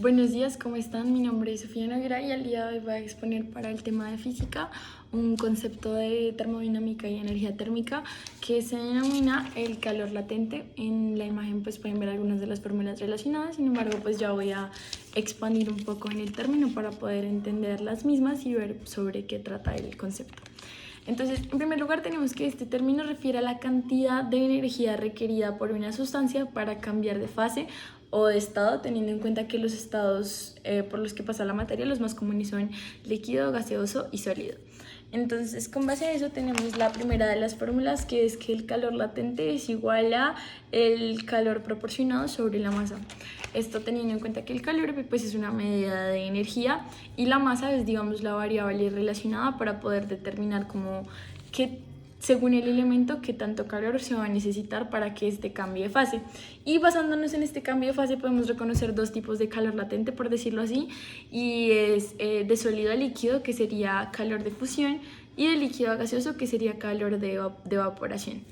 Buenos días, ¿cómo están? Mi nombre es Sofía Noguera y el día de hoy voy a exponer para el tema de física un concepto de termodinámica y energía térmica que se denomina el calor latente. En la imagen pues pueden ver algunas de las fórmulas relacionadas, sin embargo pues ya voy a expandir un poco en el término para poder entender las mismas y ver sobre qué trata el concepto. Entonces, en primer lugar tenemos que este término refiere a la cantidad de energía requerida por una sustancia para cambiar de fase o de estado, teniendo en cuenta que los estados por los que pasa la materia, los más comunes son líquido, gaseoso y sólido. Entonces, con base a eso tenemos la primera de las fórmulas, que es que el calor latente es igual a el calor proporcionado sobre la masa. Esto teniendo en cuenta que el calor pues, es una medida de energía y la masa es, digamos, la variable relacionada para poder determinar como qué, según el elemento, qué tanto calor se va a necesitar para que este cambie de fase. Y basándonos en este cambio de fase podemos reconocer dos tipos de calor latente, por decirlo así, y es de sólido a líquido, que sería calor de fusión, y de líquido a gaseoso, que sería calor de evaporación.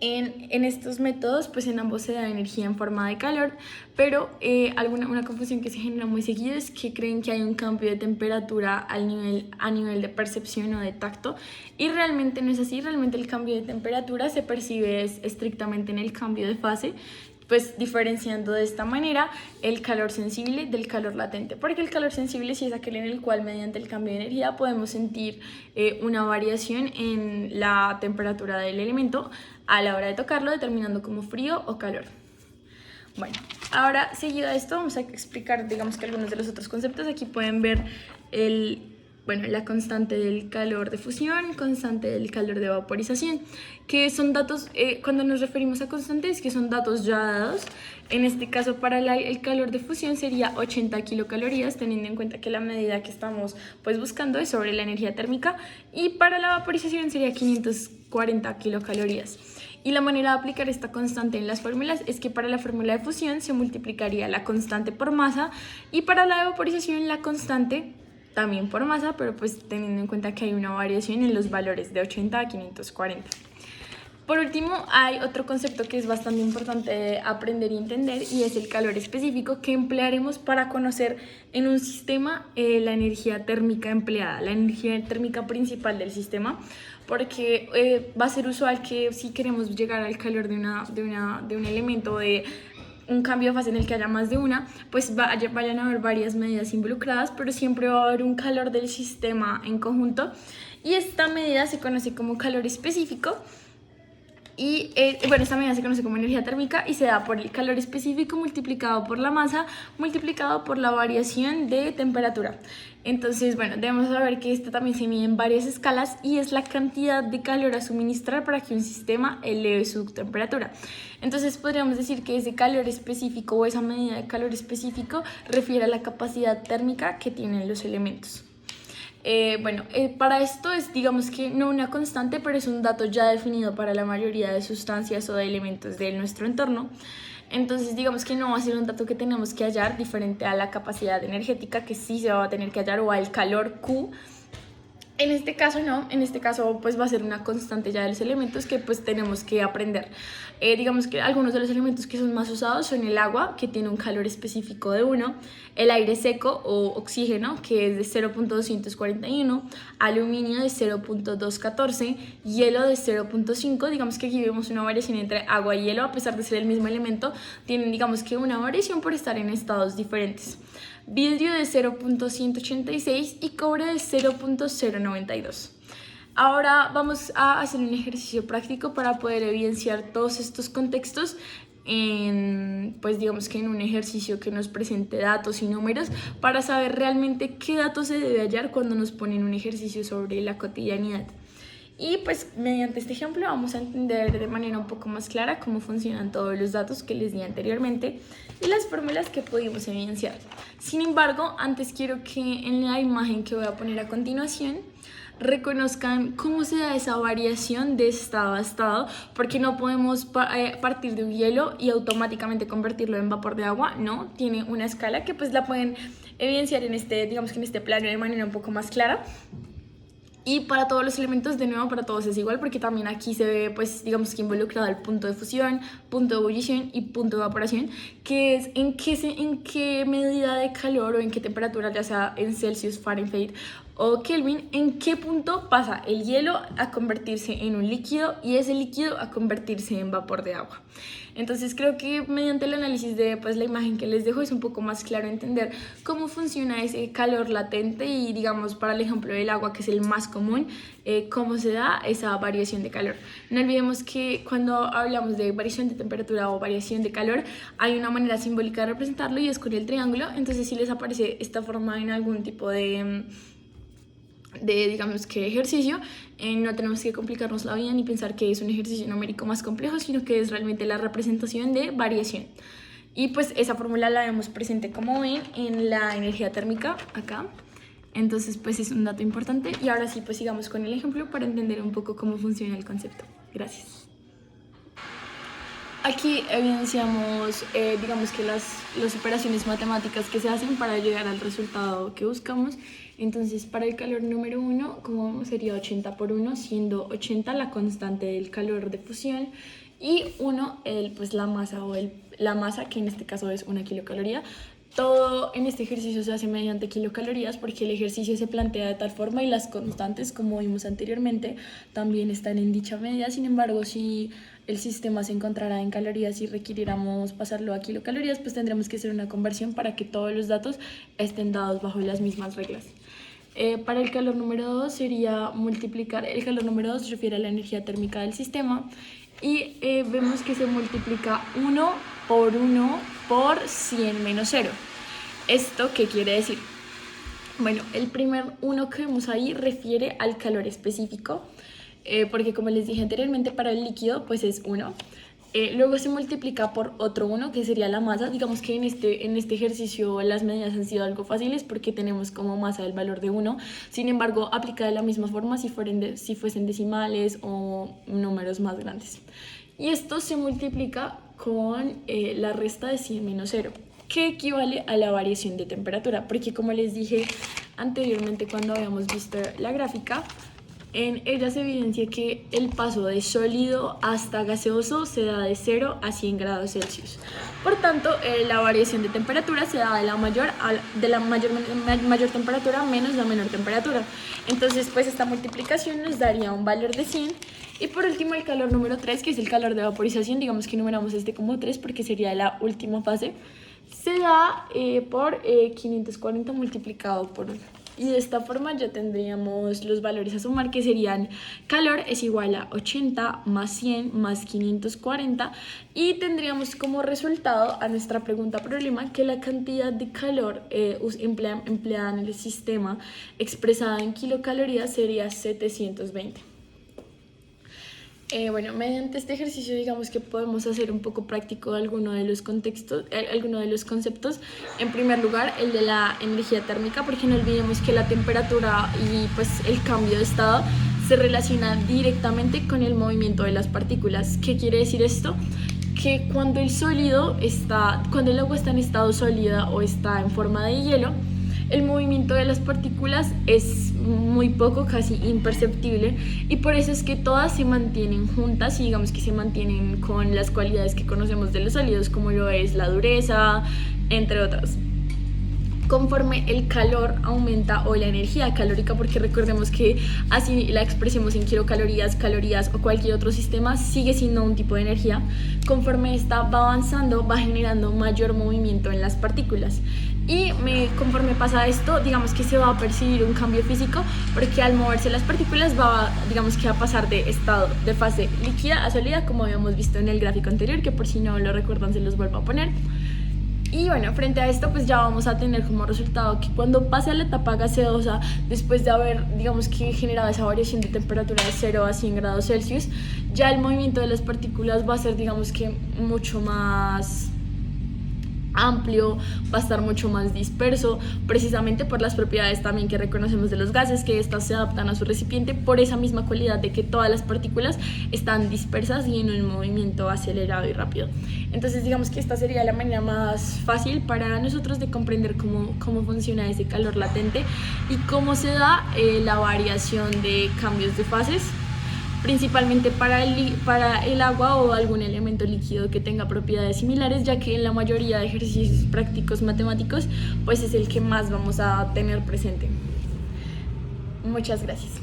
En estos métodos, pues en ambos se da energía en forma de calor, pero una confusión que se genera muy seguido es que creen que hay un cambio de temperatura a nivel de percepción o de tacto, y realmente no es así. Realmente el cambio de temperatura se percibe estrictamente en el cambio de fase, pues diferenciando de esta manera el calor sensible del calor latente, porque el calor sensible sí es aquel en el cual mediante el cambio de energía podemos sentir una variación en la temperatura del elemento a la hora de tocarlo, determinando como frío o calor. Bueno, ahora seguido a esto vamos a explicar, digamos, que algunos de los otros conceptos. Aquí pueden ver la constante del calor de fusión, constante del calor de vaporización, que son datos, cuando nos referimos a constantes, que son datos ya dados. En este caso, para el calor de fusión sería 80 kilocalorías, teniendo en cuenta que la medida que estamos pues buscando es sobre la energía térmica, y para la vaporización sería 540 kilocalorías. Y la manera de aplicar esta constante en las fórmulas es que para la fórmula de fusión se multiplicaría la constante por masa, y para la de vaporización la constante también por masa, pero pues teniendo en cuenta que hay una variación en los valores de 80 a 540. Por último, hay otro concepto que es bastante importante aprender y entender, y es el calor específico, que emplearemos para conocer en un sistema la energía térmica empleada, la energía térmica principal del sistema, porque va a ser usual que si queremos llegar al calor de un elemento, de un cambio de fase en el que haya más de una, pues vayan a haber varias medidas involucradas, pero siempre va a haber un calor del sistema en conjunto, y esta medida se conoce como calor específico. Y esta medida se conoce como energía térmica y se da por el calor específico multiplicado por la masa multiplicado por la variación de temperatura. Entonces, debemos saber que esto también se mide en varias escalas y es la cantidad de calor a suministrar para que un sistema eleve su temperatura. Entonces, podríamos decir que ese calor específico o esa medida de calor específico refiere a la capacidad térmica que tienen los elementos. Para esto es, digamos que no una constante, pero es un dato ya definido para la mayoría de sustancias o de elementos de nuestro entorno. Entonces, digamos que no va a ser un dato que tenemos que hallar, diferente a la capacidad energética, que sí se va a tener que hallar, o al calor Q. En este caso no, en este caso pues va a ser una constante ya de los elementos que pues tenemos que aprender. Digamos que algunos de los elementos que son más usados son el agua, que tiene un calor específico de 1, el aire seco o oxígeno, que es de 0.241, aluminio de 0.214, hielo de 0.5, digamos que aquí vemos una variación entre agua y hielo, a pesar de ser el mismo elemento, tienen, digamos, que una variación por estar en estados diferentes. Vidrio de 0.186 y cobre de 0.092. Ahora vamos a hacer un ejercicio práctico para poder evidenciar todos estos contextos pues digamos que en un ejercicio que nos presente datos y números para saber realmente qué datos se debe hallar cuando nos ponen un ejercicio sobre la cotidianidad. Y pues mediante este ejemplo vamos a entender de manera un poco más clara cómo funcionan todos los datos que les di anteriormente y las fórmulas que pudimos evidenciar. Sin embargo, antes quiero que en la imagen que voy a poner a continuación reconozcan cómo se da esa variación de estado a estado, porque no podemos partir de un hielo y automáticamente convertirlo en vapor de agua. No, tiene una escala que pues la pueden evidenciar en este, digamos que en este plano de manera un poco más clara. Y para todos los elementos, de nuevo, para todos es igual, porque también aquí se ve, pues, digamos que involucrado el punto de fusión, punto de ebullición y punto de evaporación, que es en qué medida de calor o en qué temperatura, ya sea en Celsius, Fahrenheit o Kelvin, en qué punto pasa el hielo a convertirse en un líquido y ese líquido a convertirse en vapor de agua. Entonces creo que mediante el análisis de pues, la imagen que les dejo es un poco más claro entender cómo funciona ese calor latente y digamos para el ejemplo del agua, que es el más común, cómo se da esa variación de calor. No olvidemos que cuando hablamos de variación de temperatura o variación de calor hay una manera simbólica de representarlo y es con el triángulo. Entonces si les aparece esta forma en algún tipo de digamos que ejercicio, no tenemos que complicarnos la vida ni pensar que es un ejercicio numérico más complejo, sino que es realmente la representación de variación. Y pues esa fórmula la vemos presente, como ven, en la energía térmica acá. Entonces pues es un dato importante. Y ahora sí, pues sigamos con el ejemplo para entender un poco cómo funciona el concepto. Gracias. Aquí evidenciamos, digamos que las operaciones matemáticas que se hacen para llegar al resultado que buscamos. Entonces, para el calor número 1, como sería 80 por 1, siendo 80 la constante del calor de fusión y 1 pues la masa la masa, que en este caso es 1 kilocaloría. Todo en este ejercicio se hace mediante kilocalorías porque el ejercicio se plantea de tal forma y las constantes, como vimos anteriormente, también están en dicha medida. Sin embargo, si el sistema se encontrara en calorías y requiriéramos pasarlo a kilocalorías, pues tendremos que hacer una conversión para que todos los datos estén dados bajo las mismas reglas. Para el calor número 2 sería multiplicar, el calor número 2 se refiere a la energía térmica del sistema y vemos que se multiplica 1 por 1 por 100 menos 0. ¿Esto qué quiere decir? Bueno, el primer 1 que vemos ahí refiere al calor específico, porque como les dije anteriormente, para el líquido pues es 1. Luego se multiplica por otro 1, que sería la masa. Digamos que en este ejercicio las medidas han sido algo fáciles porque tenemos como masa el valor de 1. Sin embargo, aplica de la misma forma si fuesen decimales o números más grandes. Y esto se multiplica con la resta de 100 menos 0, que equivale a la variación de temperatura. Porque como les dije anteriormente cuando habíamos visto la gráfica, en ella se evidencia que el paso de sólido hasta gaseoso se da de 0 a 100 grados Celsius. Por tanto, la variación de temperatura se da de la mayor temperatura menos la menor temperatura. Entonces, pues esta multiplicación nos daría un valor de 100. Y por último, el calor número 3, que es el calor de vaporización. Digamos que numeramos este como 3 porque sería la última fase. Se da por 540 multiplicado por 1. Y de esta forma ya tendríamos los valores a sumar, que serían calor es igual a 80 más 100 más 540, y tendríamos como resultado a nuestra pregunta problema que la cantidad de calor empleada en el sistema expresada en kilocalorías sería 720. Bueno, mediante este ejercicio digamos que podemos hacer un poco práctico alguno de los conceptos. En primer lugar, el de la energía térmica, porque no olvidemos que la temperatura y pues el cambio de estado se relaciona directamente con el movimiento de las partículas. ¿Qué quiere decir esto? Que cuando el agua está en estado sólido o está en forma de hielo, el movimiento de las partículas es muy poco, casi imperceptible, y por eso es que todas se mantienen juntas y digamos que se mantienen con las cualidades que conocemos de los sólidos, como lo es la dureza, entre otras. Conforme el calor aumenta, o la energía calórica, porque recordemos que así la expresemos en kilocalorías, calorías o cualquier otro sistema, sigue siendo un tipo de energía. Conforme esta va avanzando, va generando mayor movimiento en las partículas. Y conforme pasa esto, digamos que se va a percibir un cambio físico, porque al moverse las partículas digamos que va a pasar de estado de fase líquida a sólida, como habíamos visto en el gráfico anterior, que por si no lo recuerdan se los vuelvo a poner. Y bueno, frente a esto pues ya vamos a tener como resultado que cuando pase a la etapa gaseosa, después de haber digamos que generado esa variación de temperatura de 0 a 100 grados Celsius, ya el movimiento de las partículas va a ser digamos que mucho más amplio, va a estar mucho más disperso, precisamente por las propiedades también que reconocemos de los gases, que estas se adaptan a su recipiente por esa misma cualidad de que todas las partículas están dispersas y en un movimiento acelerado y rápido. Entonces digamos que esta sería la manera más fácil para nosotros de comprender cómo funciona ese calor latente y cómo se da la variación de cambios de fases, principalmente para el agua o algún elemento líquido que tenga propiedades similares, ya que en la mayoría de ejercicios prácticos matemáticos pues es el que más vamos a tener presente. Muchas gracias.